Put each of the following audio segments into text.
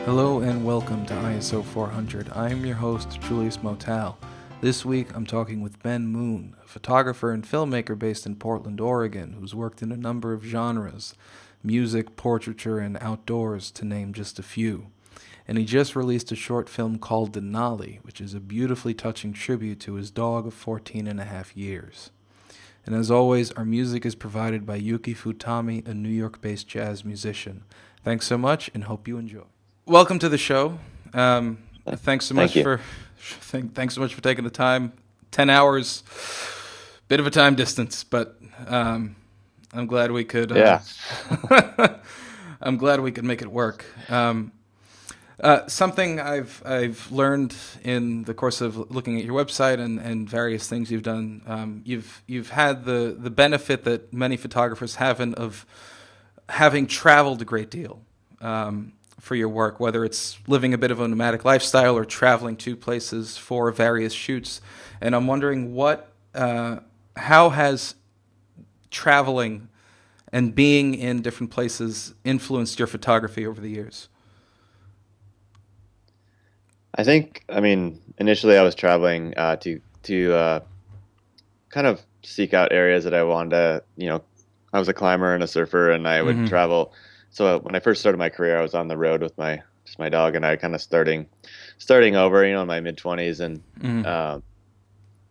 Hello and welcome to ISO 400. I am your host, Julius Motal. This week I'm talking with Ben Moon, a photographer and filmmaker based in Portland, Oregon, who's worked in a number of genres, music, portraiture, and outdoors, to name just a few. And he just released a short film called Denali, which is a beautifully touching tribute to his dog of 14 and a half years. And as always, our music is provided by Yuki Futami, a New York-based jazz musician. Thanks so much and hope you enjoy. Welcome to the show. Thanks so Thank much you. for thanks so much for taking the time. 10 hours, bit of a time distance, but I'm glad we could. Yeah. I'm glad we could make it work. Something I've learned in the course of looking at your website and various things you've done. You've had the benefit that many photographers haven't of having traveled a great deal. For your work, whether it's living a bit of a nomadic lifestyle or traveling to places for various shoots. And I'm wondering how has traveling and being in different places influenced your photography over the years? Initially I was traveling to kind of seek out areas that I wanted to, I was a climber and a surfer, and I would Mm-hmm. travel. So when I first started my career, I was on the road with my dog, and I kind of starting over, in my mid 20s, and Mm-hmm. uh,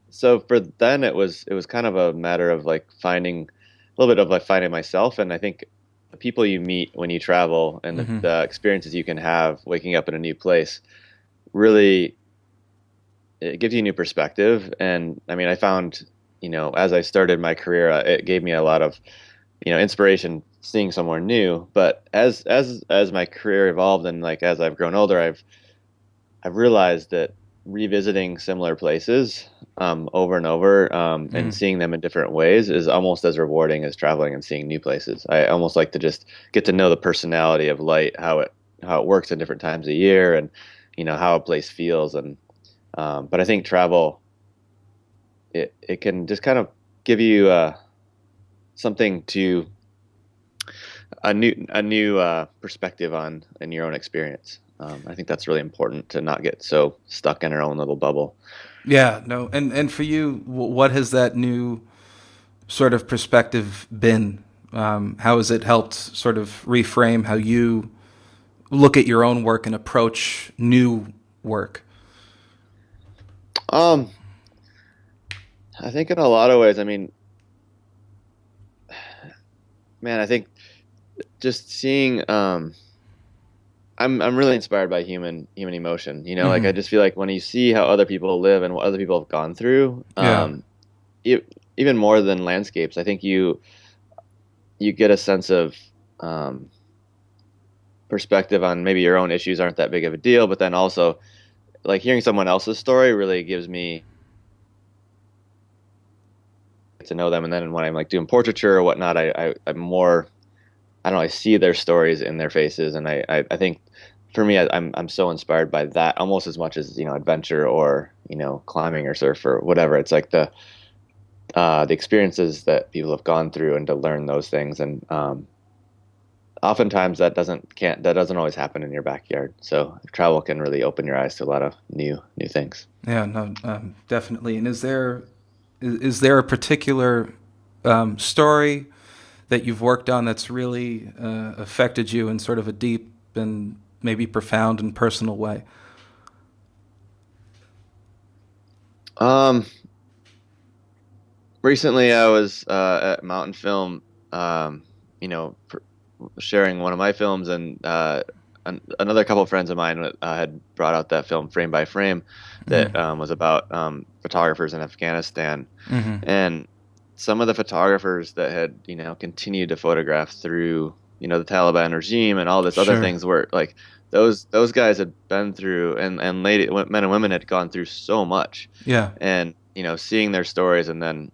so for then it was kind of a matter of like finding a little bit of like finding myself, and I think the people you meet when you travel and the, Mm-hmm. the experiences you can have waking up in a new place really it gives you a new perspective. And I found, as I started my career, it gave me a lot of, inspiration seeing somewhere new. But as my career evolved and like as I've grown older, I've realized that revisiting similar places over and over and Mm-hmm. seeing them in different ways is almost as rewarding as traveling and seeing new places. I almost like to just get to know the personality of light, how it works in different times of year, and how a place feels. And but I think travel it can just kind of give you something to a new perspective on in your own experience. I think that's really important to not get so stuck in our own little bubble. Yeah, no, and for you, what has that new sort of perspective been? How has it helped sort of reframe how you look at your own work and approach new work? Um, I think in a lot of ways, man, I think just seeing I'm really inspired by human emotion. Like I Mm-hmm. just feel like when you see how other people live and what other people have gone through, Yeah. e even more than landscapes, I think you get a sense of um, perspective on maybe your own issues aren't that big of a deal, but then also like hearing someone else's story really gives me to know them. And then when I'm like doing portraiture or whatnot, I'm more, I don't know, I see their stories in their faces, and I think for me, I'm so inspired by that almost as much as adventure or climbing or surf or whatever. It's like the experiences that people have gone through and to learn those things. And oftentimes that doesn't always happen in your backyard. So travel can really open your eyes to a lot of new things. Yeah, no, definitely. And is there a particular story that you've worked on that's really affected you in sort of a deep and maybe profound and personal way? Um, Recently I was at Mountain Film, you know, pr sharing one of my films, and another couple of friends of mine had brought out that film Frame by Frame that Mm-hmm. was about photographers in Afghanistan. Mm-hmm. And some of the photographers that had, continued to photograph through, the Taliban regime and all this other Sure. things were like those guys had been through, and men and women had gone through so much. Yeah. And, seeing their stories, and then,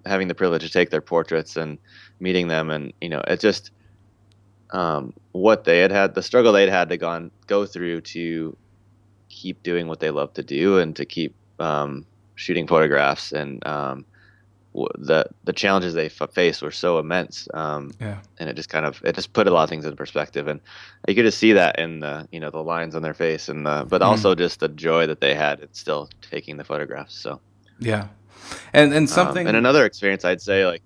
having the privilege to take their portraits and meeting them, and, it just what they had, the struggle they'd had to go through to keep doing what they love to do and to keep shooting photographs. And the challenges they faced were so immense. Yeah. And it just put a lot of things into perspective, and you could just see that in the the lines on their face, and but Mm. also just the joy that they had in still taking the photographs. So Yeah. And and something. another experience I'd say, like,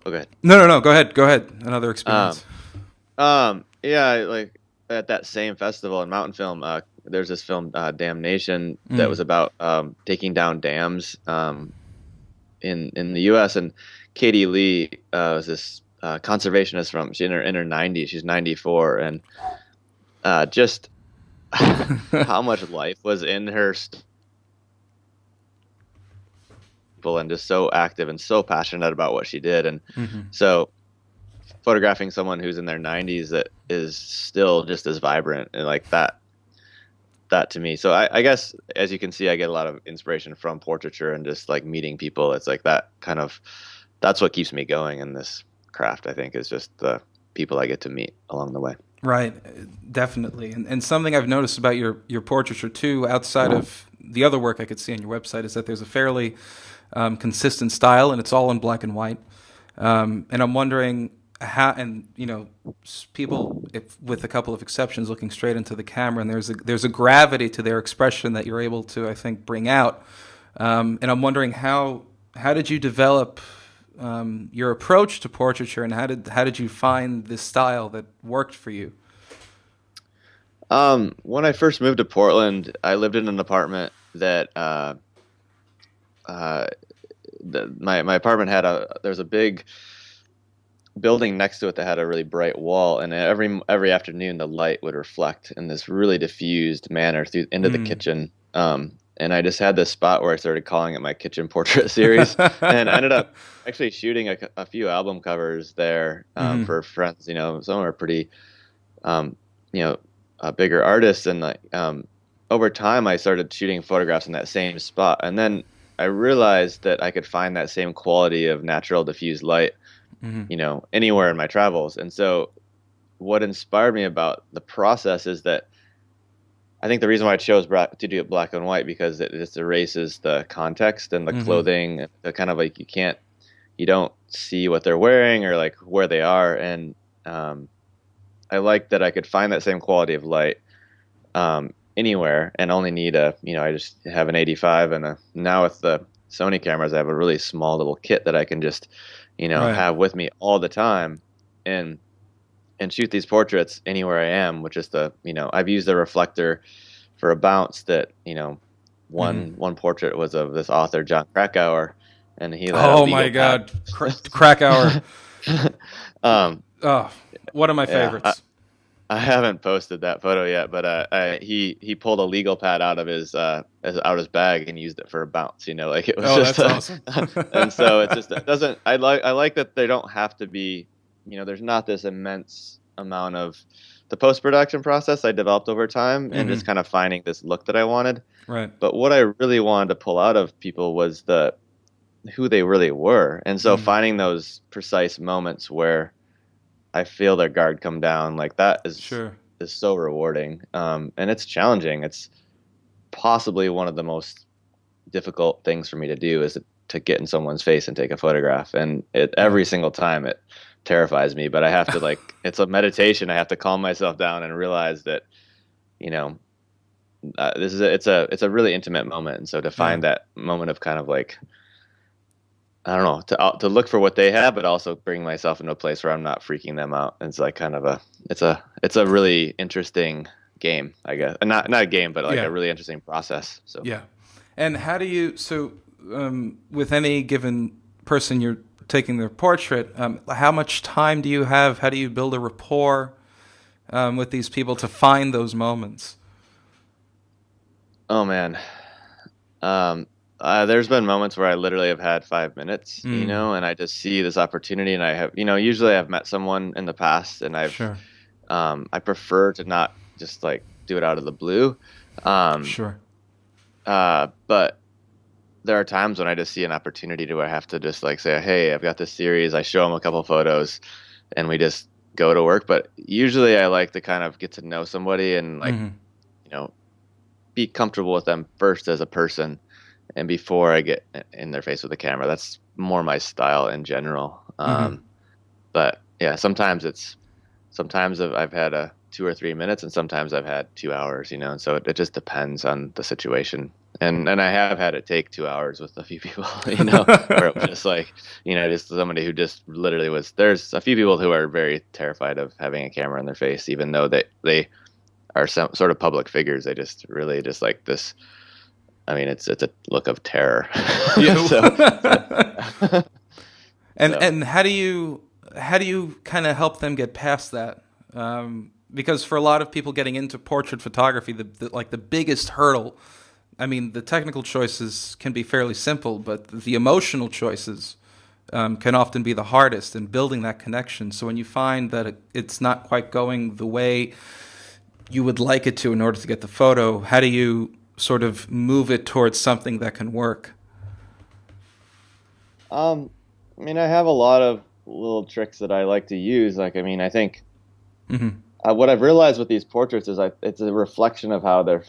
oh, go ahead. No, no, no. Go ahead. Go ahead. Another Um, experience. yeah, like at that same festival in Mountain Film, there's this film, Damnation, that Mm. was about taking down dams in the U.S. And Katie Lee was this conservationist from she's in her 90s. She's 94, and just how much life was in her people, and just so active and so passionate about what she did. And Hmm. so photographing someone who's in their 90s that is still just as vibrant and like that to me. So I guess, as you can see, I get a lot of inspiration from portraiture and just like meeting people. It's like that's what keeps me going in this craft, I think, is just the people I get to meet along the way. Right, definitely. And something I've noticed about your portraiture too, outside of the other work I could see on your website, is that there's a fairly consistent style, and it's all in black and white. And I'm wondering how, and people, if, with a couple of exceptions, looking straight into the camera, and there's a gravity to their expression that you're able to, I think, bring out. And I'm wondering how did you develop your approach to portraiture, and how did you find this style that worked for you? When I first moved to Portland, I lived in an apartment that uh, my apartment had there's a big building next to it that had a really bright wall, and every afternoon the light would reflect in this really diffused manner through into the Mm. kitchen. And I just had this spot where I started calling it my kitchen portrait series, and I ended up actually shooting a few album covers there Hmm. for friends. Some are pretty, um, bigger artists, and like over time I started shooting photographs in that same spot, and then I realized that I could find that same quality of natural diffused light Hmm. anywhere in my travels. And so what inspired me about the process is that I think the reason why I chose to do it black and white, because it just erases the context and the Hmm. clothing, the kind of like you don't see what they're wearing or like where they are. And um, I like that I could find that same quality of light anywhere, and only need I just have an 85, and now with the Sony cameras, I have a really small little kit that I can just, Right. have with me all the time, and shoot these portraits anywhere I am, which is I've used a reflector for a bounce that, Hmm. one portrait was of this author, John Krakauer, and he had a Oh my legal pad. God, Krakauer. um, Oh, one of my yeah, favorites. I haven't posted that photo yet, but he pulled a legal pad out of his bag and used it for a bounce. Like it was Oh, just that's awesome. and so it's just it doesn't. I like that they don't have to be. There's not this immense amount of the post production process I developed over time, and Hmm. just kind of finding this look that I wanted. Right. But what I really wanted to pull out of people was who they really were, and so Mm. finding those precise moments where I feel their guard come down, like that Sure. is so rewarding. And it's challenging. It's possibly one of the most difficult things for me to do, is to get in someone's face and take a photograph. And Yeah. every single time it terrifies me, but I have to, like, it's a meditation. I have to calm myself down and realize that, you know, it's a really intimate moment. And so to Yeah. find that moment of kind of like, I don't know, to look for what they have, but also bring myself into a place where I'm not freaking them out. It's like kind of it's a really interesting game, I guess. And not a game, but like Yeah. a really interesting process. So, Yeah. And how do you, so with any given person you're taking their portrait, how much time do you have? How do you build a rapport with these people to find those moments? oh man, um, there's been moments where I literally have had 5 minutes, Mm. and I just see this opportunity, and I have, usually I've met someone in the past, and Sure. I prefer to not just like do it out of the blue. Um, Sure. but there are times when I just see an opportunity to where I have to just like say, "Hey, I've got this series." I show them a couple photos, and we just go to work. But usually, I like to kind of get to know somebody and like Hmm. you know be comfortable with them first as a person, and before I get in their face with the camera. That's more my style in general. Mm-hmm. But yeah, sometimes I've had a 2 or 3 minutes, and sometimes I've had 2 hours, and so it just depends on the situation. And I have had it take 2 hours with a few people, where it was just like, just somebody who just literally was. There's a few people who are very terrified of having a camera in their face, even though they are some sort of public figures. They just really just like this. I mean, it's a look of terror. Yeah. so, and so and how do you kind of help them get past that? Because for a lot of people getting into portrait photography, the biggest hurdle. I mean, the technical choices can be fairly simple, but the emotional choices can often be the hardest in building that connection. So when you find that it's not quite going the way you would like it to in order to get the photo, how do you sort of move it towards something that can work? I mean, I have a lot of little tricks that I like to use. Like, I mean, I think Mm-hmm. what I've realized with these portraits is it's a reflection of how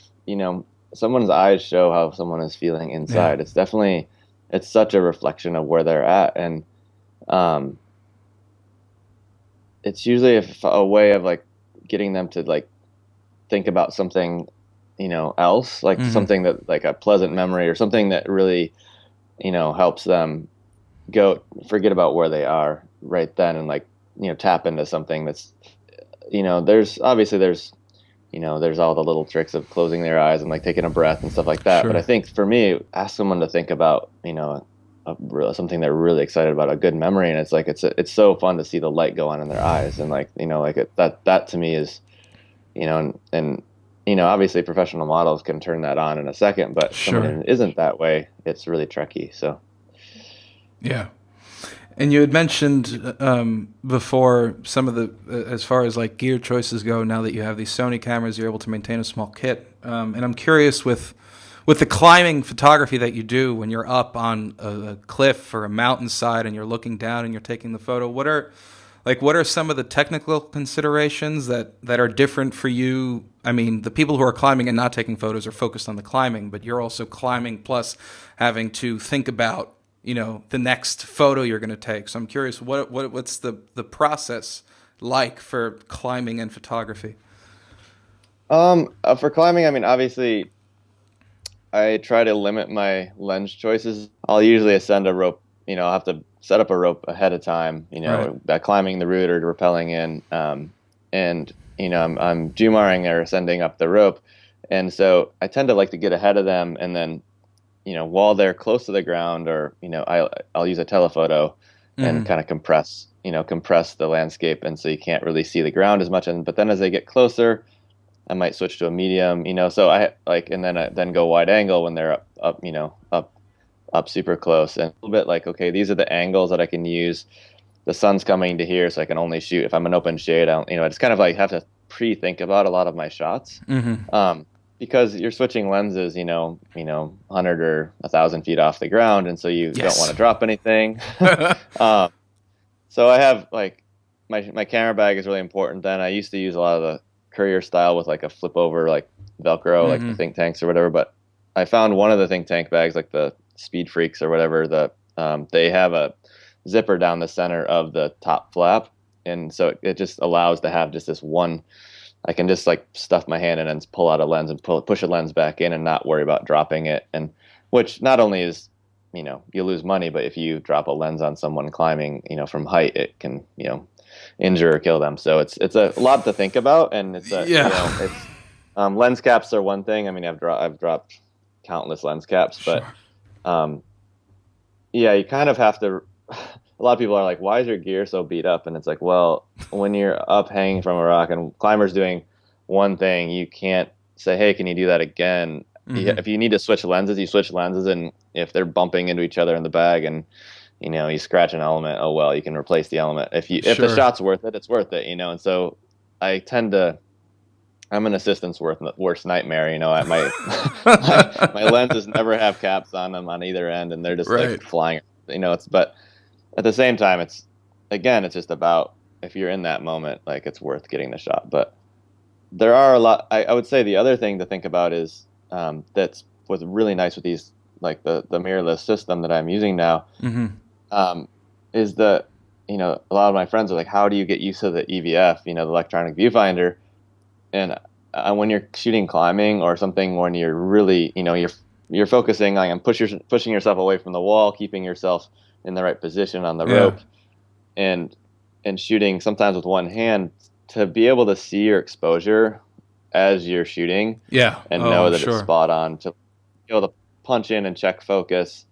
someone's eyes show how someone is feeling Yeah. inside. It's such a reflection of where they're at. And um, it's usually a way of like getting them to like think about something, else, like Mm-hmm. something that like a pleasant memory or something that really, helps them go forget about where they are right then and like, tap into something that's, there's all the little tricks of closing their eyes and like taking a breath and stuff like that. But I Sure. think for me, ask someone to think about, something they're really excited about, a good memory. And it's like, it's so fun to see the light go on in their eyes. And like, that to me is, and obviously professional models can turn that on in a second, but someone Sure. who isn't that way, it's really tricky. So, Yeah. And you had mentioned before some of the, as far as like gear choices go, now that you have these Sony cameras, you're able to maintain a small kit. And I'm curious with the climbing photography that you do when you're up on a cliff or a mountainside and you're looking down and you're taking the photo. What are some of the technical considerations that are different for you? I mean, the people who are climbing and not taking photos are focused on the climbing, but you're also climbing plus having to think about, the next photo you're going to take. So I'm curious, what's the process like for climbing and photography? for climbing, I mean, obviously, I try to limit my lens choices. I'll usually ascend a rope. I'll have to set up a rope ahead of time. Right. By climbing the route or rappelling in, and I'm jumaring or ascending up the rope, and so I tend to like to get ahead of them, and then while they're close to the ground, or I'll use a telephoto and Mm-hmm. kind of compress the landscape, and so you can't really see the ground as much. And but then as they get closer, I might switch to a medium, so I like, and then then go wide angle when they're up super close, and a little bit like, okay, these are the angles that I can use. The sun's coming to here, so I can only shoot if I'm an open shade. I don't, I just kind of like have to pre-think about a lot of my shots, Mm-hmm. because you're switching lenses, 100 or 1,000 feet off the ground, and so you don't want Yes. to drop anything. um, so I have like my camera bag is really important. Then I used to use a lot of the courier style with like a flip over like Velcro, like the Mm-hmm. think tanks or whatever. But I found one of the think tank bags, like the Speed Freaks or whatever, they have a zipper down the center of the top flap, and so it just allows to have just this one. I can just like stuff my hand in and pull out a lens and push a lens back in and not worry about dropping it. And which not only is, you lose money, but if you drop a lens on someone climbing, from height, it can, injure or kill them. So it's a lot to think about, and it's a, Yeah. it's lens caps are one thing. I mean, I've dropped countless lens caps, but Sure. um, yeah, you kind of have to. A lot of people are like, "Why is your gear so beat up?" And it's like, well, when you're up hanging from a rock and climbers doing one thing, you can't say, "Hey, can you do that again?" Mm-hmm. If you need to switch lenses, you switch lenses, and if they're bumping into each other in the bag, and you scratch an element, oh well, you can replace the element. If the Sure. shot's worth it, it's worth it. And so I tend to. I'm an assistant's worst nightmare. My lenses never have caps on them on either end, and they're just like Right. flying. But at the same time, it's just about, if you're in that moment, like, it's worth getting the shot. But there are a lot. I would say the other thing to think about is, that's what's really nice with these like the mirrorless system that I'm using now, Mm-hmm. um, is that, a lot of my friends are like, how do you get used to the EVF, the electronic viewfinder? And when you're shooting climbing or something, when you're really, you're focusing on pushing yourself away from the wall, keeping yourself in the right position on the Yeah. rope, and shooting sometimes with one hand, to be able to see your exposure as you're shooting Yeah. and Oh, know I'm that it's sure. spot on, to be able to punch in and check focus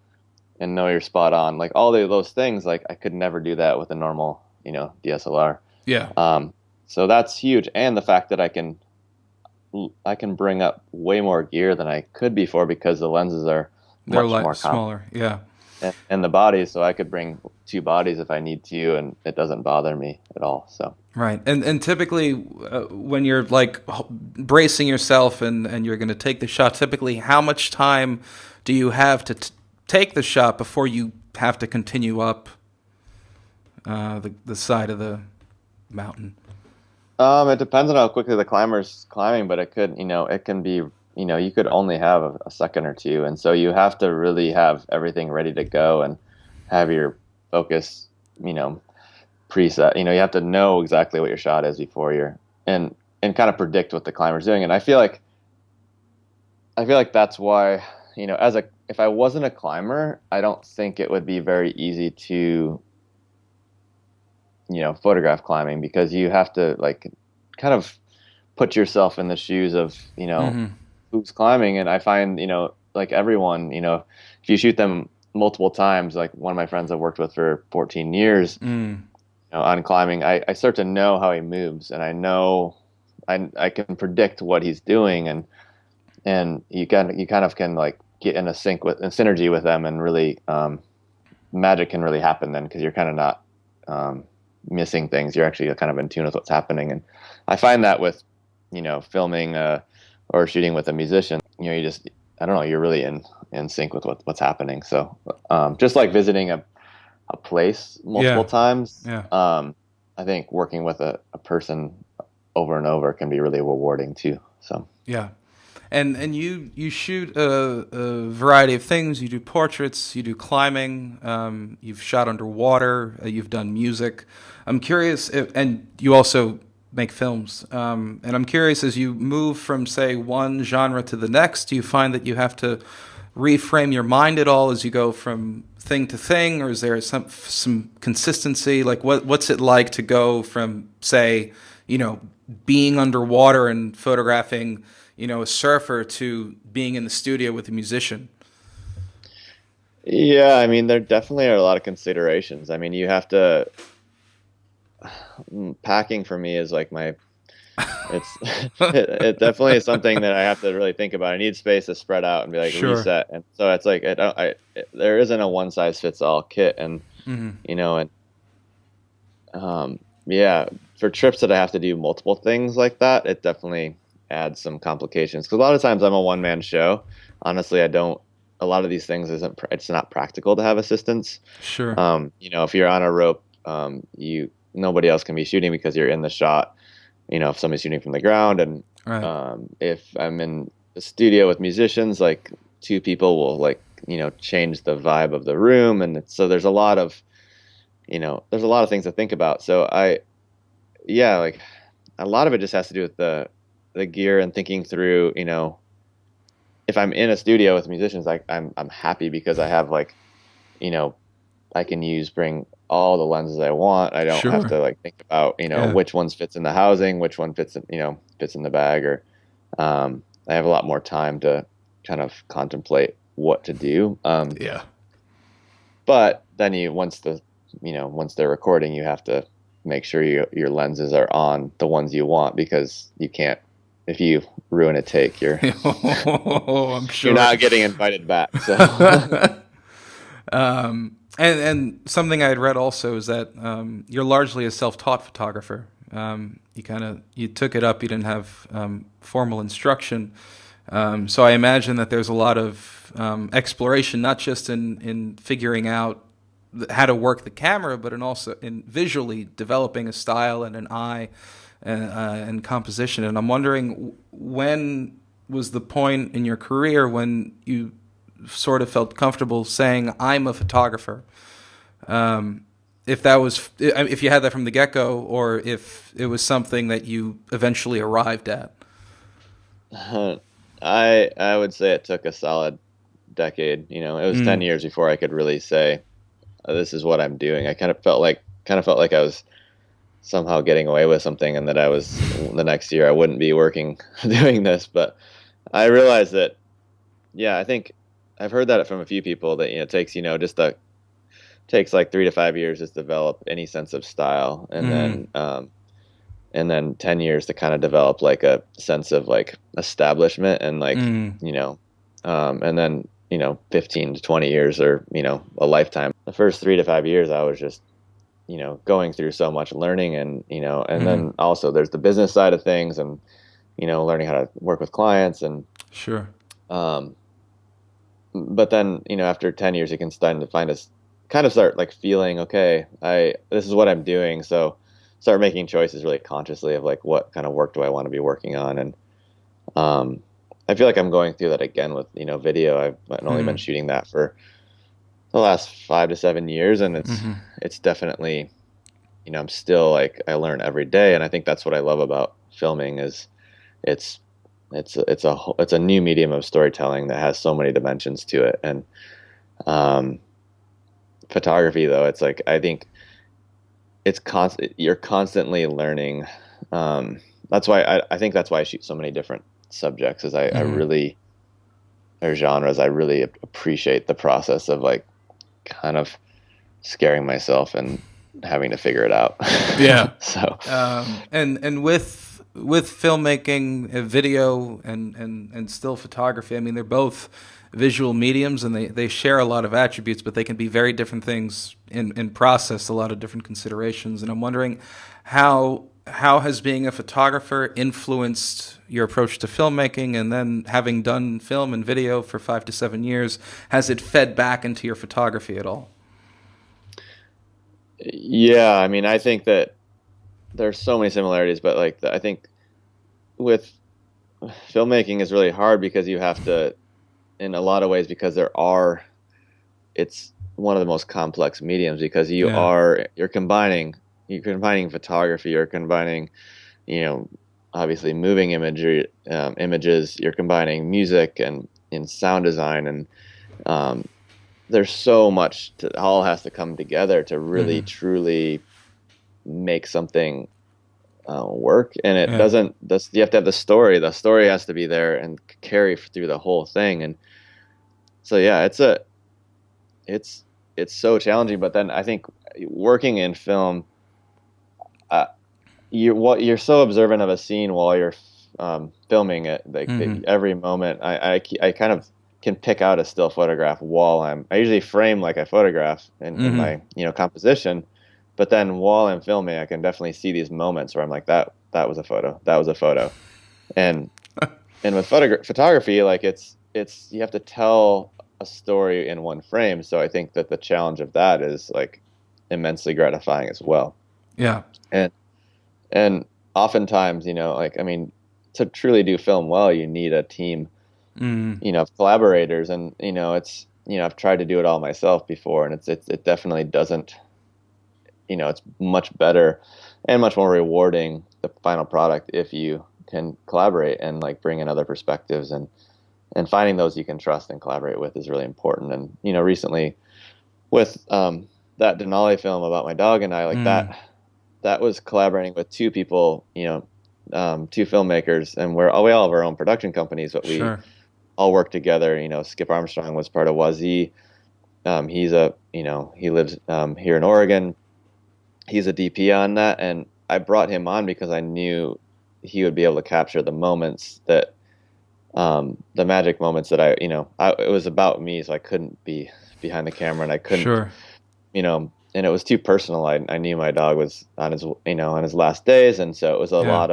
and know you're spot on. Like all those things, like I could never do that with a normal, DSLR. Yeah. Um, so that's huge. And the fact that I can bring up way more gear than I could before, because the lenses are They're much like more compact, smaller. Yeah. and the bodies, so I could bring two bodies if I need to, and it doesn't bother me at all. So Right. And typically, when you're like bracing yourself and you're going to take the shot, typically, how much time do you have to take the shot before you have to continue up the side of the mountain? it depends on how quickly the climber's climbing, but it can be, you could only have a second or two, and so you have to really have everything ready to go and have your focus, preset. You have to know exactly what your shot is before and kind of predict what the climber's doing. And I feel like that's why, if I wasn't a climber, I don't think it would be very easy to, photograph climbing, because you have to like kind of put yourself in the shoes of, Mm-hmm. who's climbing. And I find, like everyone, if you shoot them multiple times, like one of my friends I've worked with for 14 years, Mm. on climbing, I start to know how he moves, and I know I can predict what he's doing, and you kind of can like get in a synergy with them, and really, magic can really happen then, because you're kind of not, missing things. You're actually kind of in tune with what's happening. And I find that with, filming, or shooting with a musician, you just, I don't know, you're really in sync with what's happening. So, just like visiting a place multiple Yeah. times, Yeah. I think working with a person over and over can be really rewarding too. So Yeah. And you shoot a variety of things. You do portraits, you do climbing, you've shot underwater, you've done music. I'm curious, and you also make films. And I'm curious, as you move from, say, one genre to the next, do you find that you have to reframe your mind at all as you go from thing to thing, or is there some consistency? Like, what's it like to go from, say, being underwater and photographing, a surfer, to being in the studio with a musician? yeah, I mean, there definitely are a lot of considerations. I mean, you have to, packing for me is like it's it definitely is something that I have to really think about. I need space to spread out and be like Sure. reset. And so it's like, there isn't a one size fits all kit. And, Hmm. and, yeah, for trips that I have to do multiple things like that, it definitely adds some complications. Because a lot of times I'm a one man show. Honestly, I don't. A lot of these things it's not practical to have assistance. Sure. If you're on a rope, nobody else can be shooting because you're in the shot. If somebody's shooting from the ground, and, Right. if I'm in the studio with musicians, like two people will like, change the vibe of the room. And so there's a lot of things to think about. So yeah, like a lot of it just has to do with the gear and thinking through, if I'm in a studio with musicians, like I'm happy because I have like, you know, I can bring all the lenses I want. I don't have Sure. to like think about, Yeah. which ones fits in the housing, which one fits in the bag, or, I have a lot more time to kind of contemplate what to do. Yeah. But then once they're recording, you have to make sure your lenses are on the ones you want, because you can't, if you ruin a take, Oh, I'm you're sure. not getting invited back. So And something I had read also is that you're largely a self-taught photographer. You took it up. You didn't have formal instruction. So I imagine that there's a lot of exploration, not just in figuring out how to work the camera, but also in visually developing a style and an eye and composition. And I'm wondering, when was the point in your career when you sort of felt comfortable saying I'm a photographer. If that was, if you had that from the get go, or if it was something that you eventually arrived at. I would say it took a solid decade. It was 10 Mm, years before I could really say, this is what I'm doing. I kind of felt like I was somehow getting away with something, and that I was the next year I wouldn't be working doing this. But I realized that, yeah, I think I've heard that from a few people that it takes just a takes like 3 to 5 years to develop any sense of style, mm, and then 10 years to kind of develop like a sense of like establishment, and like mm, and then 15 to 20 years, or a lifetime. The first 3 to 5 years I was just going through so much learning, and mm. then also there's the business side of things, and learning how to work with clients, and Sure. um but then after 10 years you can start to find us kind of start like feeling, okay, I this is what I'm doing, so start making choices really consciously of like what kind of work do I want to be working on. And um I feel like I'm going through that again with video. I've only been Mm, shooting that for the last 5 to 7 years, and mm-hmm. it's definitely, I'm still like, I learn every day, and I think that's what I love about filming is it's it's a new medium of storytelling that has so many dimensions to it. And um photography, though, it's like, I think it's constant, you're constantly learning. That's why I think that's why I shoot so many different subjects, is I Mm-hmm. really, or genres, I really appreciate the process of like kind of scaring myself and having to figure it out. Yeah. So And with filmmaking, video, and still photography, I mean, they're both visual mediums, and they share a lot of attributes, but they can be very different things in process, a lot of different considerations. And I'm wondering how has being a photographer influenced your approach to filmmaking, and then having done film and video for 5 to 7 years, has it fed back into your photography at all? yeah, I mean, I think that there's so many similarities, but like I think with filmmaking is really hard because you have to, in a lot of ways, because it's one of the most complex mediums, because Yeah. you're combining photography, you're combining, you know, obviously moving images, you're combining music and in sound design, and um, there's so much all has to come together to really Mm-hmm. truly make something work. And it Yeah. doesn't, you have to have the story has to be there and carry through the whole thing. And so, yeah, it's it's so challenging. But then I think working in film, uh, you're so observant of a scene while you're filming it, like Mm-hmm. every moment. I kind of can pick out a still photograph while I usually frame like I photograph in Mm-hmm. my composition, but then while I'm filming I can definitely see these moments where I'm like, that was a photo, that was a photo. And with photography, like it's you have to tell a story in one frame. So I think that the challenge of that is like immensely gratifying as well. Yeah. And oftentimes, like, I mean, to truly do film well, you need a team, Mm. of collaborators. And I've tried to do it all myself before, and it definitely doesn't, it's much better and much more rewarding, the final product, if you can collaborate and like bring in other perspectives, and finding those you can trust and collaborate with is really important. And recently with that Denali film about my dog and I, like Mm. that was collaborating with two people, two filmmakers, and we all have our own production companies, but we Sure. all work together. Skip Armstrong was part of Wazi. He lives here in Oregon. He's a DP on that, and I brought him on because I knew he would be able to capture the moments that, the magic moments that it was about me, so I couldn't be behind the camera, and I couldn't, Sure. and it was too personal. I knew my dog was on his, on his last days, and so it was Yeah.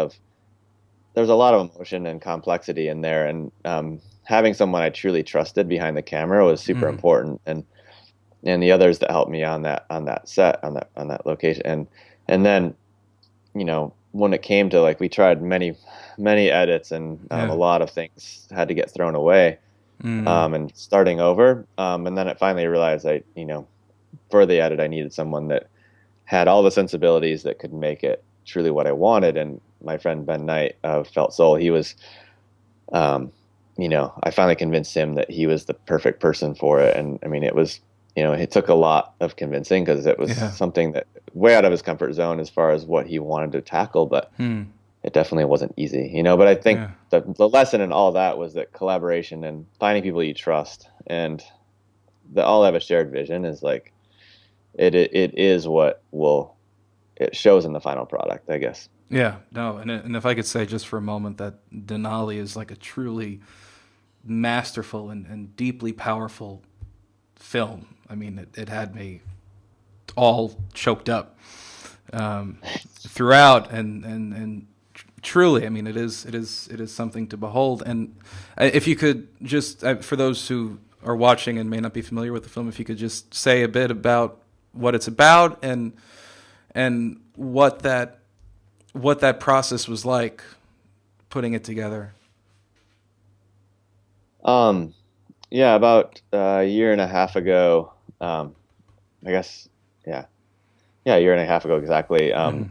there was a lot of emotion and complexity in there, and having someone I truly trusted behind the camera was super Mm. important. And the others that helped me on that set, on that location. And then, when it came to, like, we tried many edits, and a Yeah. lot of things had to get thrown away. Mm. and starting over. And then it finally realized for the edit, I needed someone that had all the sensibilities that could make it truly what I wanted. And my friend Ben Knight of Felt Soul, he was, um, I finally convinced him that he was the perfect person for it. And I mean, it was, it took a lot of convincing because it was Yeah. something that way out of his comfort zone as far as what he wanted to tackle, but Hmm. it definitely wasn't easy, but I think Yeah. the lesson in all that was that collaboration and finding people you trust and that all have a shared vision is like, it is what it shows in the final product, I guess. Yeah. No. And if I could say just for a moment that Denali is like a truly masterful and deeply powerful film. I mean, it had me all choked up throughout, and truly, I mean, it is something to behold. And if you could just, for those who are watching and may not be familiar with the film, if you could just say a bit about what it's about and what that process was like putting it together. Um, yeah, about a year and a half ago, I guess, yeah, yeah, a year and a half ago exactly. Mm-hmm.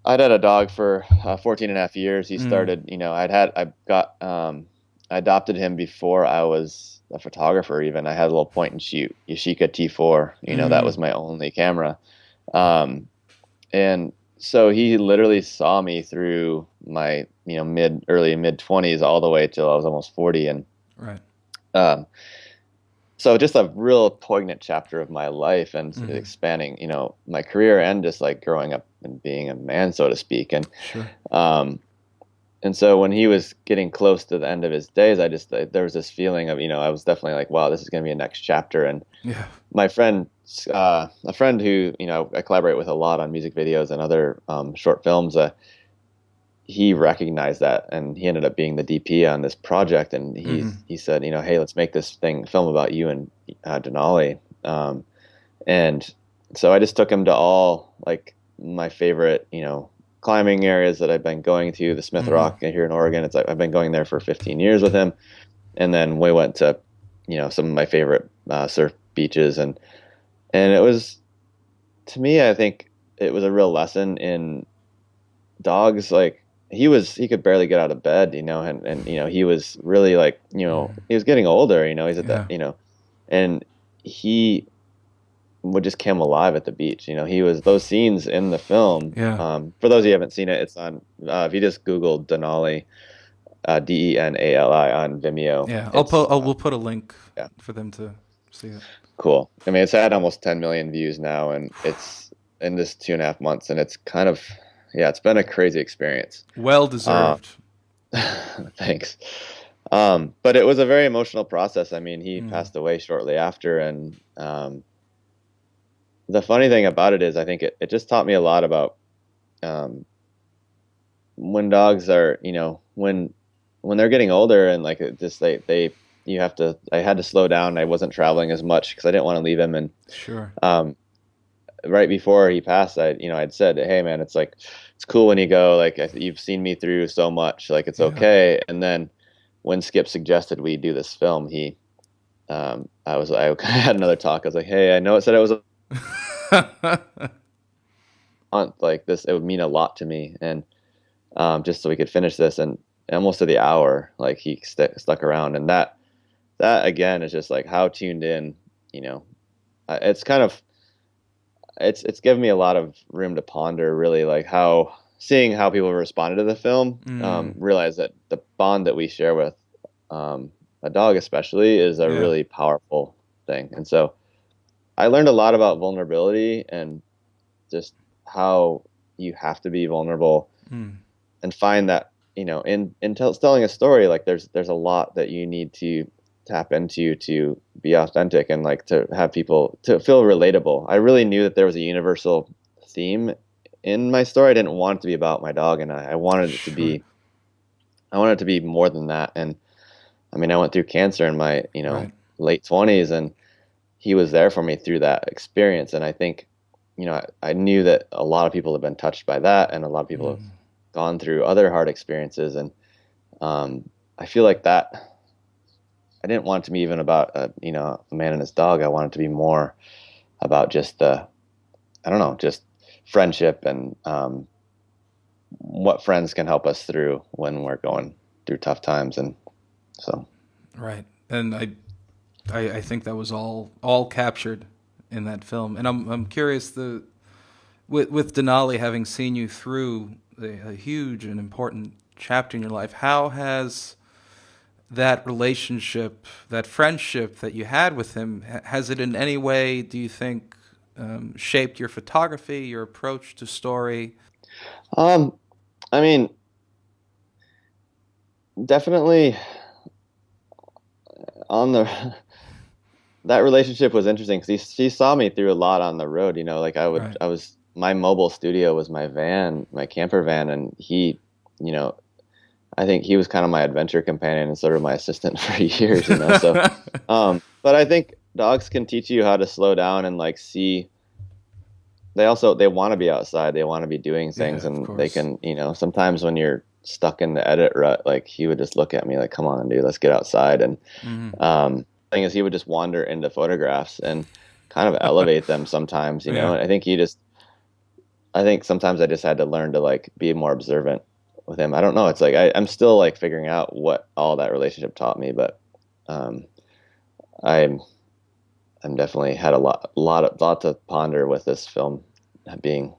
I'd had a dog for 14 and a half years. He Mm. started, I adopted him before I was a photographer even. I had a little point and shoot Yashica T4, that Mm. was my only camera. Um, and so he literally saw me through my, early mid 20s all the way till I was almost 40. And, Right. um, so just a real poignant chapter of my life and Mm-hmm. expanding, my career and just like growing up and being a man, so to speak. Sure. Um, and so when he was getting close to the end of his days, there was this feeling of, I was definitely like, wow, this is going to be a next chapter. And Yeah. my friend, a friend who, I collaborate with a lot on music videos and other short films, he recognized that and he ended up being the DP on this project. And Mm-hmm. he said, hey, let's make this film about you and Denali. And so I just took him to all like my favorite, climbing areas that I've been going to, the Smith Mm-hmm. Rock here in Oregon. It's like I've been going there for 15 years with him. And then we went to, some of my favorite surf beaches and it was, to me, I think it was a real lesson in dogs. Like he could barely get out of bed, and he was really like, he was getting older, he's at that, Yeah. and he would just come alive at the beach. He was those scenes in the film. Yeah. For those of you who haven't seen it, it's on. If you just Google Denali, Denali on Vimeo, Yeah. it's We'll put a link yeah, for them to see it. cool. I mean, it's had almost 10 million views now, and it's in this 2.5 months, and it's kind of yeah, it's been a crazy experience. Well Um, deserved. thanks. But it was a very emotional process. I mean, he Mm. passed away shortly after, and the funny thing about it is, I think it just taught me a lot about um, when dogs are, when they're getting older and like it just you have to. I had to slow down. I wasn't traveling as much because I didn't want to leave him. And Sure. um, right before he passed, I'd said, "Hey, man, it's like it's cool when you go. Like you've seen me through so much. Like it's Yeah. okay." And then when Skip suggested we do this film, I had another talk. I was like, "Hey, I know it said it was a month. Like this, it would mean a lot to me, and just so we could finish this." And almost to the hour, like he stuck around, and that again is just like how tuned in, you know. It's kind of it's given me a lot of room to ponder, really, like how seeing how people responded to the film, Mm. realize that the bond that we share with um, a dog, especially, is a Yeah. really powerful thing. And so I learned a lot about vulnerability and just how you have to be vulnerable Mm. and find that telling a story, like there's a lot that you need to tap into to be authentic and like to have people to feel relatable. I really knew that there was a universal theme in my story. I didn't want it to be about my dog and I wanted it to Sure. be more than that. And I mean, I went through cancer in my Right. late 20s and he was there for me through that experience. And I think I knew that a lot of people have been touched by that and a lot of people have Mm. gone through other hard experiences. And um, I feel like that I didn't want it to be even about a man and his dog. I wanted it to be more about just the I don't know, just friendship and what friends can help us through when we're going through tough times. And so, Right. And I think that was all captured in that film. And I'm curious with Denali having seen you through a huge and important chapter in your life, how has that relationship, that friendship that you had with him, has it in any way, do you think, shaped your photography, your approach to story? um, I mean, definitely on the that relationship was interesting because he saw me through a lot on the road. Like Right. I was my mobile studio was my van, my camper van, and you know, I think he was kind of my adventure companion and sort of my assistant for years. So, but I think dogs can teach you how to slow down and like see. They want to be outside, they want to be doing Yeah, things, of and they course. can, sometimes when you're stuck in the edit rut, like he would just look at me like, "Come on, dude, let's get outside." And Hmm. thing is, he would just wander into photographs and kind of elevate them sometimes. Yeah. And I think sometimes I just had to learn to like be more observant with him. I don't know. It's like I'm still like figuring out what all that relationship taught me, but um, I'm I'm definitely had lot to ponder with this film being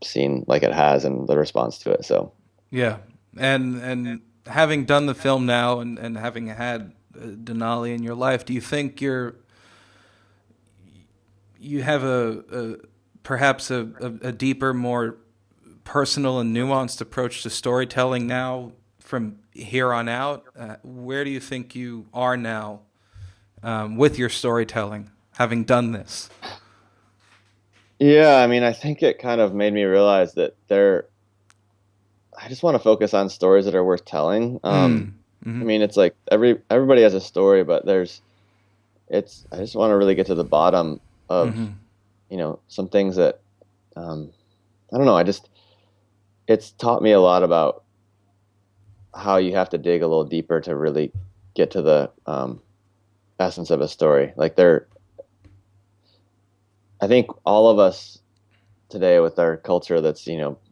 seen like it has and the response to it. So Yeah. And having done the film now and having had Denali in your life, do you think you have a perhaps a deeper, more personal and nuanced approach to storytelling now from here on out? Where do you think you are now with your storytelling, having done this? yeah, I mean, I think it kind of made me realize that I just want to focus on stories that are worth telling. Mm. I Mm-hmm. mean, it's like everybody has a story, but I just want to really get to the bottom of, Mm-hmm. some things that, um, I don't know. It's taught me a lot about how you have to dig a little deeper to really get to the, essence of a story. I think all of us today with our culture that's,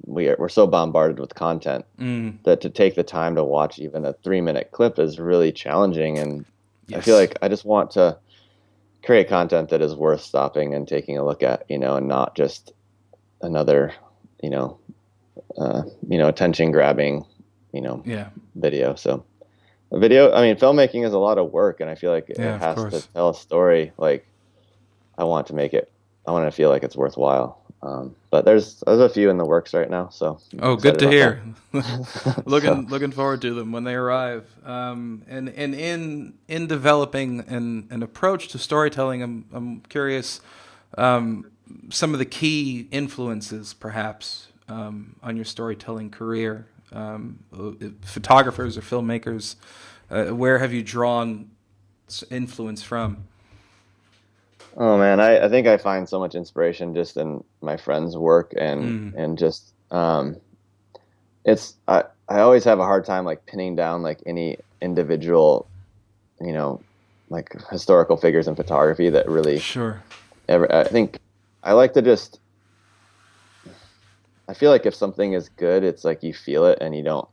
we're so bombarded with content Mm. that to take the time to watch even a 3-minute clip is really challenging. And I feel Yes. like I just want to create content that is worth stopping and taking a look at, and not just another, you know, attention grabbing, you know, Yeah. video. So a video, I mean, filmmaking is a lot of work, and I feel like Yeah. it Of has to course. tell a story. Like I want to make it, I want to feel like it's worthwhile. But there's a few in the works right now, so I'm Oh, good excited to about that. hear. So, Looking forward to them when they arrive. And in developing an approach to storytelling, I'm curious um, some of the key influences, perhaps, on your storytelling career. Photographers or filmmakers, where have you drawn influence from? oh man, I think I find so much inspiration just in my friends' work Mm, and just I always have a hard time like pinning down like any individual, you know, like historical figures in photography that really sure. ever I think I like to just I feel like if something is good, it's like you feel it and you don't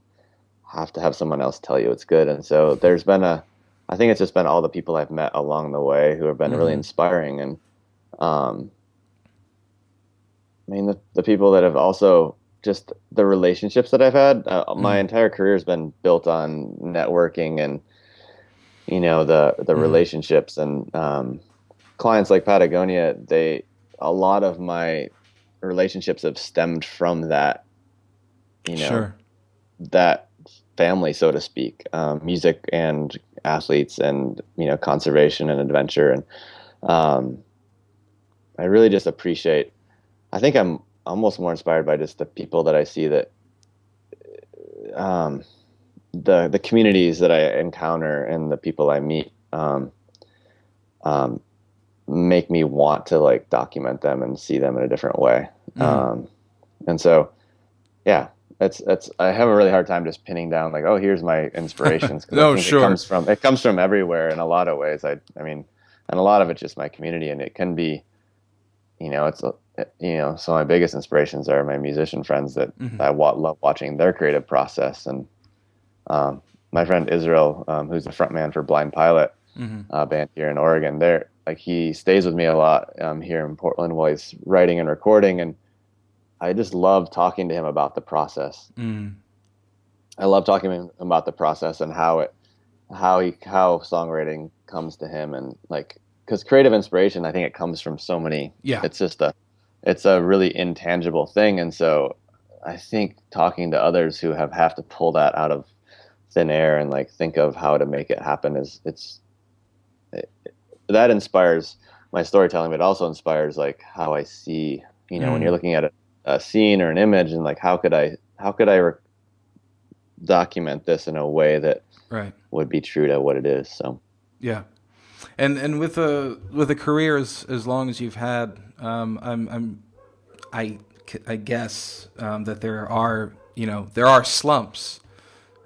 have to have someone else tell you it's good. And so I think it's just been all the people I've met along the way who have been really Hmm. inspiring. And um, I mean, the people that have also just the relationships that I've had, my Mm, entire career has been built on networking and, the hmm. relationships and, clients like Patagonia, a lot of my relationships have stemmed from you know, Sure. that family, so to speak, music and athletes and, conservation and adventure. And, um, I really just appreciate, I think I'm almost more inspired by just the people that I see that, um, the communities that I encounter and the people I meet, um, make me want to like document them and see them in a different way. Mm. Um, and so, yeah, it's I have a really hard time just pinning down like, oh, here's my inspirations, because I No, think sure. it comes from everywhere in a lot of ways. I mean, and a lot of it's just my community, and it can be, it's some of my biggest inspirations are my musician friends that Hmm. love watching their creative process. And um, my friend Israel, who's the frontman for Blind Pilot Hmm. band here in Oregon, there like he stays with me a lot here in Portland while he's writing and recording, and I just love talking to him about the process. Mm. I love talking to him about the process and how songwriting comes to him, and like, because creative inspiration, I think it comes from so many. Yeah. It's just it's a really intangible thing, and so I think talking to others who have to pull that out of thin air and like think of how to make it happen it, that inspires my storytelling, but it also inspires like how I see, when you're Mm. looking at a scene or an image, and like how could I document this in a way that Right. would be true to what it is. So, Yeah. And with a career as long as you've had, I I guess that there are slumps,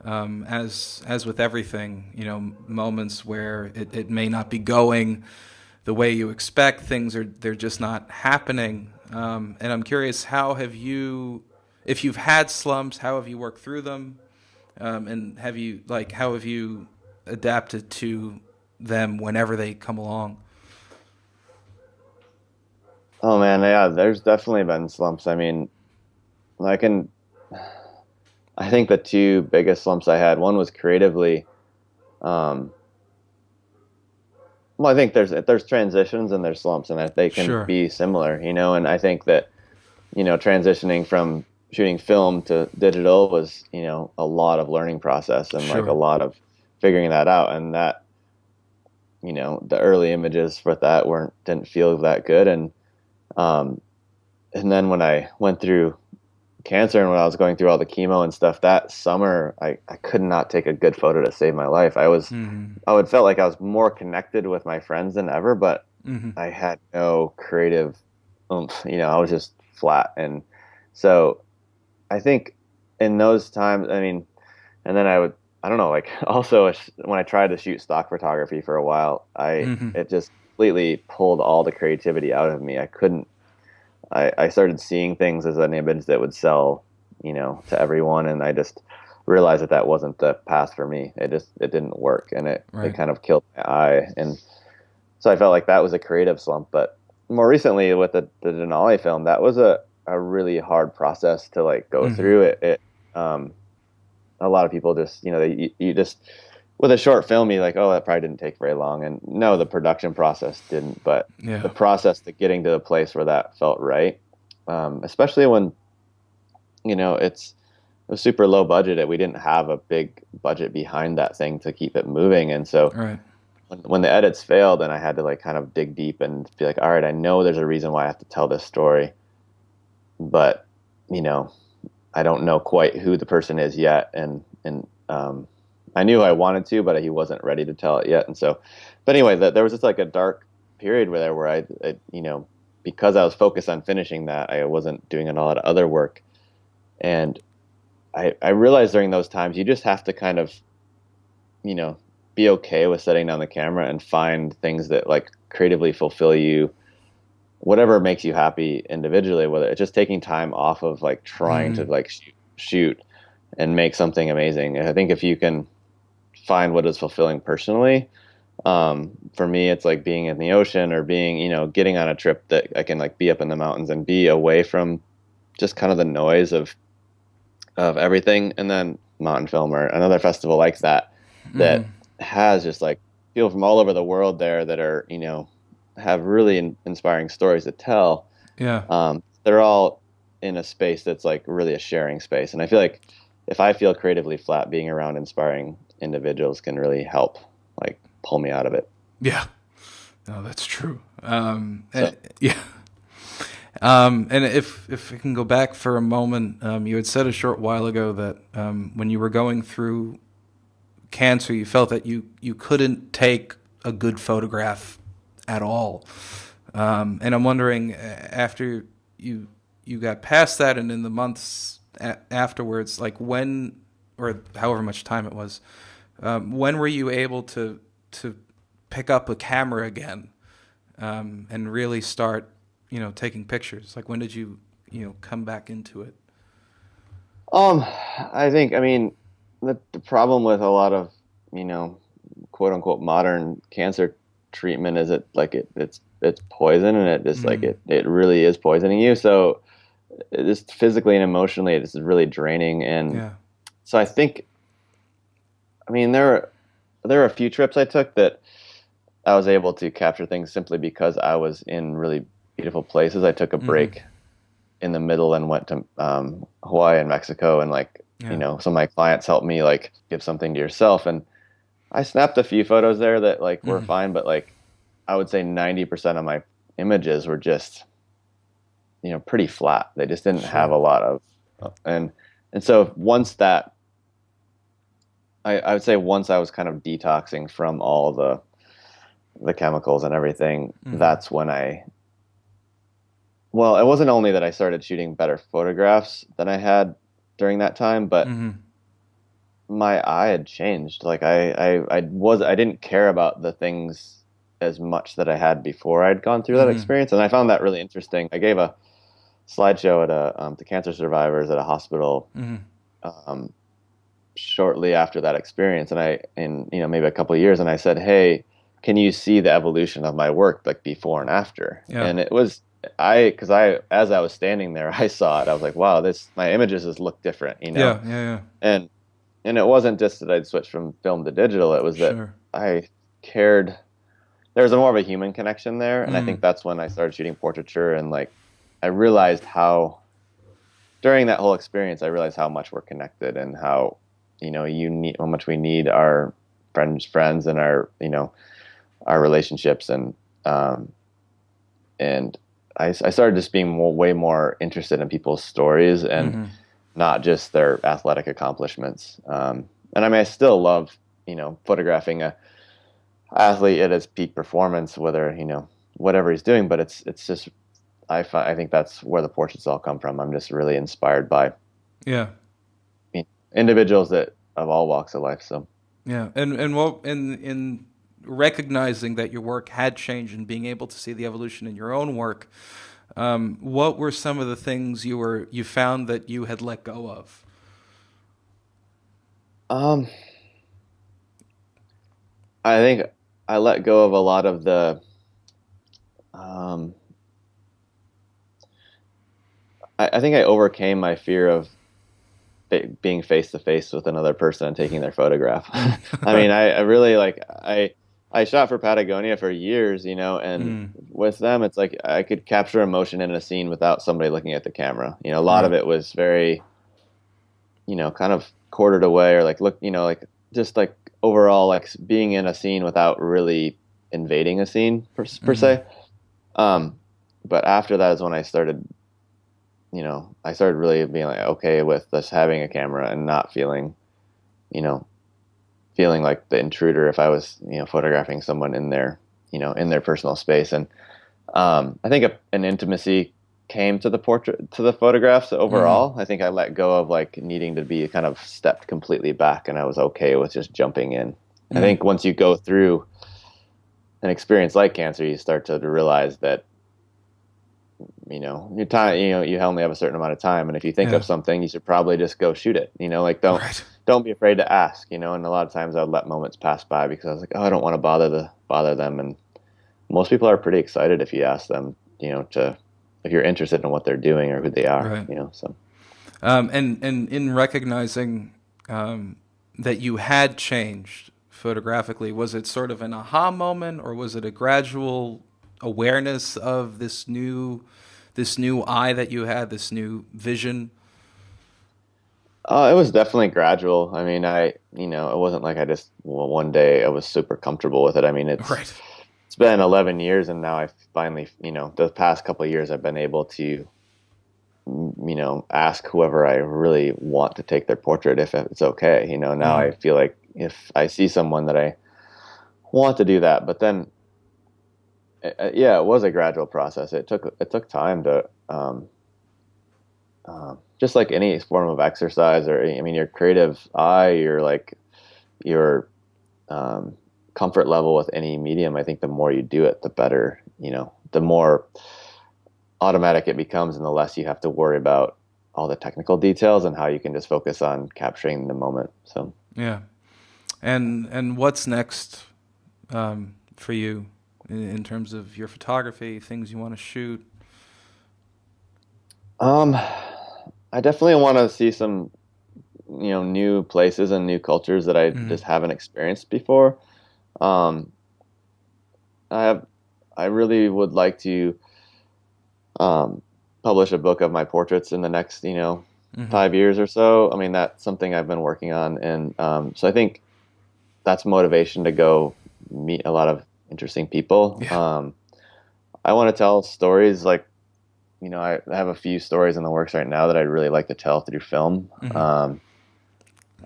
as with everything, moments where it may not be going the way you expect. They're just not happening. And I'm curious, if you've had slumps, how have you worked through them? And how have you adapted to them whenever they come along? oh man, yeah, there's definitely been slumps. I mean, I can, I think the two biggest slumps I had, one was creatively. Um, well, I think there's transitions and there's slumps, and that they can Sure. be similar, and I think that, transitioning from shooting film to digital was, a lot of learning process and like a Sure. lot of figuring that out. And that, the early images for that didn't feel that good. Um, and then when I went through cancer and when I was going through all the chemo and stuff that summer, I could not take a good photo to save my life. Mm-hmm. I would felt like I was more connected with my friends than ever, but Mm-hmm. I had no creative oomph. I was just flat. And so I think in those times, I mean, and then I don't know, like also when I tried to shoot stock photography for a while, Mm-hmm. it just completely pulled all the creativity out of me. I couldn't, I started seeing things as an image that would sell, to everyone. And I just realized that that wasn't the path for me. It didn't work, and it Right. kind of killed my eye. And so I felt like that was a creative slump. But more recently with the Denali film, that was a really hard process to like go Mm-hmm. through it. Um, a lot of people just, you just, with a short film, you're like, oh, that probably didn't take very long. And no, the production process didn't, but the Yeah. process to getting to the place where that felt right, especially when, it was super low budget. We didn't have a big budget behind that thing to keep it moving. And so Right. when the edits failed, and I had to like kind of dig deep and be like, all right, I know there's a reason why I have to tell this story, but, you know, I don't know quite who the person is yet. And I knew I wanted to, but he wasn't ready to tell it yet. And so, but anyway, there was just like a dark period where because I was focused on finishing that, I wasn't doing a lot of other work. And I realized during those times, you just have to kind of, you know, be okay with setting down the camera and find things that like creatively fulfill you, whatever makes you happy individually, whether it's just taking time off of like trying to Mm. like shoot and make something amazing. And I think if you can find what is fulfilling personally, for me, it's like being in the ocean or being, getting on a trip that I can like be up in the mountains and be away from just kind of the noise of everything. And then Mountain Film or another festival like that, Mm-hmm. that has just like people from all over the world there that are, have really inspiring stories to tell. Yeah. They're all in a space that's like really a sharing space. And I feel like if I feel creatively flat, being around inspiring individuals can really help like pull me out of it. Yeah. No, that's true. So, Yeah. And if we can go back for a moment, you had said a short while ago that when you were going through cancer, you felt that you couldn't take a good photograph at all. And I'm wondering, after you you got past that, and in the months afterwards, like when, or however much time it was, when were you able to pick up a camera again, and really start, taking pictures? Like when did you, come back into it? Um, I think, I mean, the problem with a lot of, you know, quote unquote modern cancer treatment is it's poison, and it just like Mm, it really is poisoning you. So just physically and emotionally, it's really draining. And yeah. so I think, I mean, there are a few trips I took that I was able to capture things simply because I was in really beautiful places. I took a Hmm. break in the middle and went to Hawaii and Mexico, and Yeah. some of my clients helped me like give something to yourself, and I snapped a few photos there that like were Hmm. fine, but like I would say 90% of my images were just pretty flat. They just didn't have Sure. a lot of and so once that I would say once I was kind of detoxing from all the chemicals and everything, Hmm. that's when well, it wasn't only that I started shooting better photographs than I had during that time, but Hmm. my eye had changed. Like I didn't care about the things as much that I had before I'd gone through that Hmm. experience, and I found that really interesting. I gave a slideshow at a to cancer survivors at a hospital Hmm. um, shortly after that experience, and maybe a couple of years, and I said, "Hey, can you see the evolution of my work like before and after?" Yeah. And it was because I as I was standing there, I saw it. I was like, "Wow, this my images just look different," Yeah. Yeah. Yeah. and it wasn't just that I'd switched from film to digital. It was that Sure. I cared. There was a more of a human connection there, and I think Mm. that's when I started shooting portraiture, and like I realized how during that whole experience, I realized how much we're connected and how you need how much we need our friends and our relationships um, and I started just being way more interested in people's stories and Hmm. not just their athletic accomplishments. And I mean, I still love photographing a athlete at his peak performance, whether whatever he's doing. But it's just I think that's where the portraits all come from. I'm just really inspired by Yeah. individuals that of all walks of life. So, Yeah. And well, in recognizing that your work had changed and being able to see the evolution in your own work, what were some of the things you found that you had let go of? um, I think I let go of a lot of um, I think I overcame my fear of being face to face with another person and taking their photograph. Mm. I mean, I really I shot for Patagonia for years, and Mm. with them, it's like I could capture emotion in a scene without somebody looking at the camera. A lot of Right. it was very, kind of quartered away or like look, like just like overall like being in a scene without really invading a scene per Hmm. se. Um, but after that is when I started really being like okay with just having a camera and not you know, feeling like the intruder if I was, photographing someone in their personal space. And I think an intimacy came to the photographs Hmm. overall. I think I let go of like needing to be kind of stepped completely back, and I was okay with just jumping in. I Mm. think once you go through an experience like cancer, you start to realize that your time you only have a certain amount of time, and if you think Yeah. of something you should probably just go shoot it. Like Right. don't be afraid to ask. And a lot of times I'd let moments pass by because I was like, oh, I don't want to bother them. And most people are pretty excited if you ask them, to if you're interested in what they're doing or who they are. Right. So And in recognizing um, that you had changed photographically, was it sort of an aha moment, or was it a gradual awareness of this new eye that you had, this new vision? it was definitely gradual. I mean, it wasn't like I just one day I was super comfortable with it. I mean, Right. it's been 11 years, and now I finally, the past couple of years, I've been able to, ask whoever I really want to take their portrait if it's okay. Now I Mm. feel like if I see someone that I want to do that, but then, yeah, it was a gradual process. It took time to just like any form of exercise, or I mean, your creative eye, your um, comfort level with any medium, I think the more you do it, the better, the more automatic it becomes, and the less you have to worry about all the technical details and how you can just focus on capturing the moment. So, Yeah. And what's next for you in terms of your photography, things you want to shoot? um, I definitely want to see some, new places and new cultures that I Mm. just haven't experienced before. Um, I have, I really would like to um, publish a book of my portraits in the next, Hmm. 5 years or so. I mean, that's something I've been working on, and so I think that's motivation to go meet a lot of interesting people. Yeah. I want to tell stories like, I have a few stories in the works right now that I'd really like to tell through film. Hmm.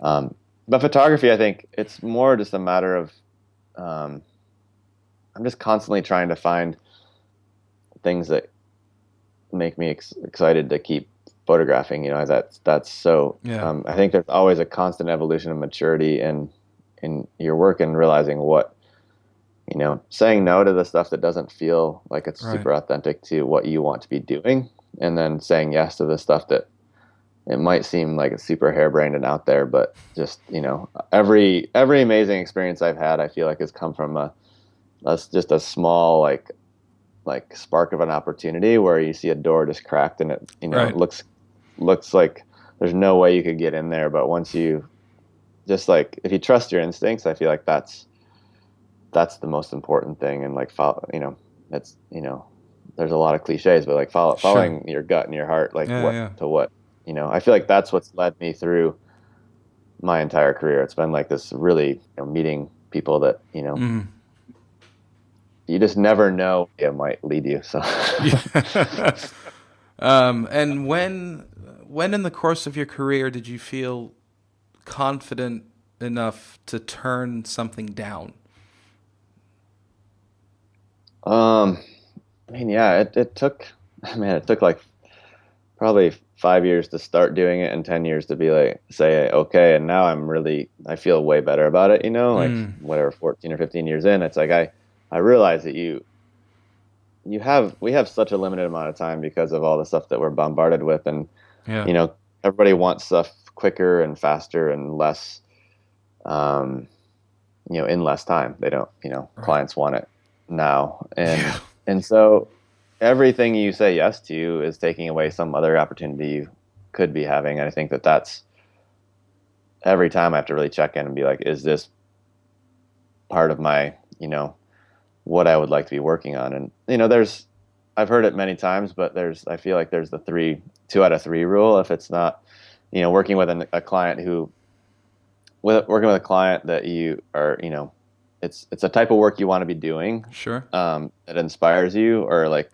Um, but photography, I think it's more just a matter of um, I'm just constantly trying to find things that make me excited to keep photographing. That's so. Yeah. I think there's always a constant evolution of maturity in your work, and realizing what, saying no to the stuff that doesn't feel like it's Right. super authentic to what you want to be doing, and then saying yes to the stuff that it might seem like it's super harebrained and out there, but just, every amazing experience I've had, I feel like has come from that's just a small like spark of an opportunity where you see a door just cracked, and it, Right. looks like there's no way you could get in there, but once you just like, if you trust your instincts, I feel like that's the most important thing. And like follow, it's, there's a lot of cliches, but like Sure. following your gut and your heart, like Yeah. what Yeah. to what, I feel like that's what's led me through my entire career. It's been like this really, meeting people that, Mm. you just never know it might lead you. So, Yeah. And when in the course of your career did you feel confident enough to turn something down? um, I mean, yeah, it took, man, it took like probably 5 years to start doing it and 10 years to be like, say, okay. And now I feel way better about it, like Mm. whatever, 14 or 15 years in, it's like, I realize that we have such a limited amount of time because of all the stuff that we're bombarded with. And, Yeah. you know, everybody wants stuff quicker and faster and less, um, in less time. They don't, Right. clients want it now. Yeah. And so everything you say yes to is taking away some other opportunity you could be having. And I think that that's every time I have to really check in and be like, is this part of my, what I would like to be working on? And, I've heard it many times, but I feel like there's the 2 out of 3 rule. If it's not, working with a client working with a client that you are, it's a type of work you want to be doing, Sure. that inspires you, or like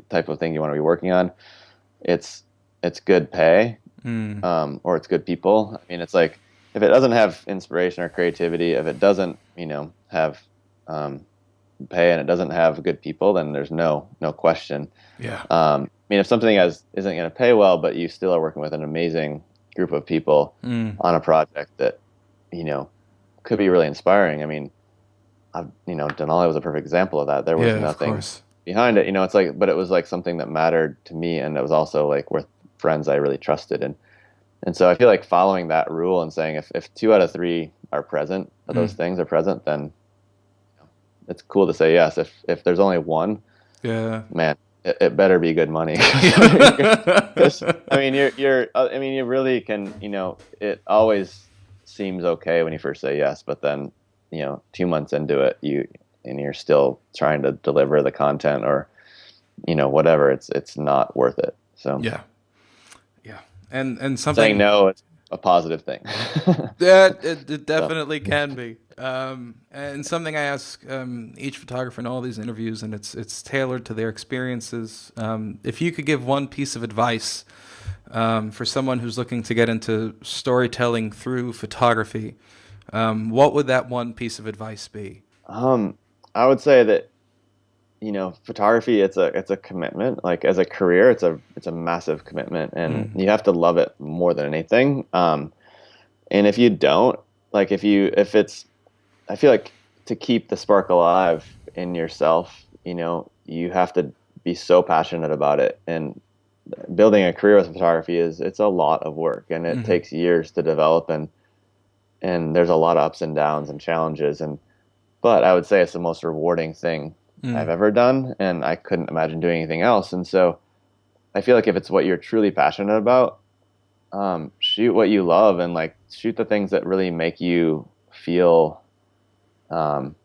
type of thing you want to be working on. It's it's good pay, Mm. or it's good people. I mean, it's like, if it doesn't have inspiration or creativity, if it doesn't, have um, pay, and it doesn't have good people, then there's no question. Yeah. I mean, if something isn't going to pay well, but you still are working with an amazing group of people Mm. on a project that, could be really inspiring. I mean, Denali was a perfect example of that. There was Yeah, of nothing course. behind it. It's like, but it was like something that mattered to me, and it was also like with friends I really trusted. And so I feel like following that rule and saying, if 2 out of 3 are present, or those Mm. things are present, then it's cool to say yes. If there's only one, Yeah. man, it better be good money. 'Cause, I mean, I mean, you really can, it always seems okay when you first say yes, but then, 2 months into it, and you're still trying to deliver the content, or, whatever, it's not worth it. So Yeah. Yeah. And saying something. no is a positive thing. Yeah, it So, definitely can be. And something I ask each photographer in all these interviews, and it's tailored to their experiences. If you could give one piece of advice for someone who's looking to get into storytelling through photography, what would that one piece of advice be? um, I would say that photography, it's a commitment. Like as a career, it's a massive commitment, and Mm. you have to love it more than anything. And if you don't, like if it's, I feel like to keep the spark alive in yourself, you have to be so passionate about it. And building a career with photography it's a lot of work, and it Hmm. takes years to develop, and there's a lot of ups and downs and challenges, but I would say it's the most rewarding thing I've Mm. ever done, and I couldn't imagine doing anything else. And so I feel like if it's what you're truly passionate about, shoot what you love, and like shoot the things that really make you feel, um,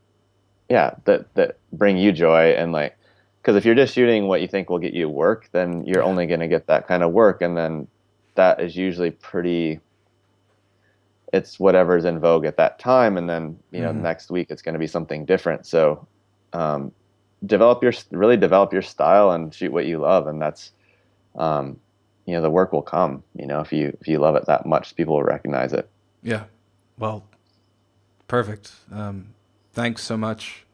yeah, that bring you joy. And like, because if you're just shooting what you think will get you work, then you're Yeah. only going to get that kind of work, and then that is usually pretty. It's whatever's in vogue at that time, and then Hmm. next week it's going to be something different. So um, develop your style and shoot what you love, and that's um, the work will come. If you love it that much, people will recognize it. Yeah. Well, perfect. Thanks so much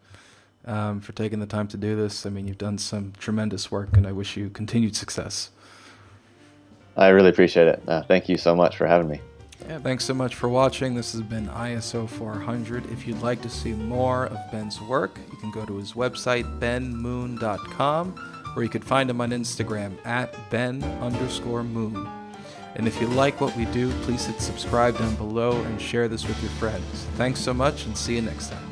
for taking the time to do this. I mean, you've done some tremendous work, and I wish you continued success. I really appreciate it. Thank you so much for having me. Yeah, thanks so much for watching. This has been ISO 400. If you'd like to see more of Ben's work, you can go to his website, benmoon.com, or you could find him on Instagram at ben_moon. And if you like what we do, please hit subscribe down below and share this with your friends. Thanks so much, and see you next time.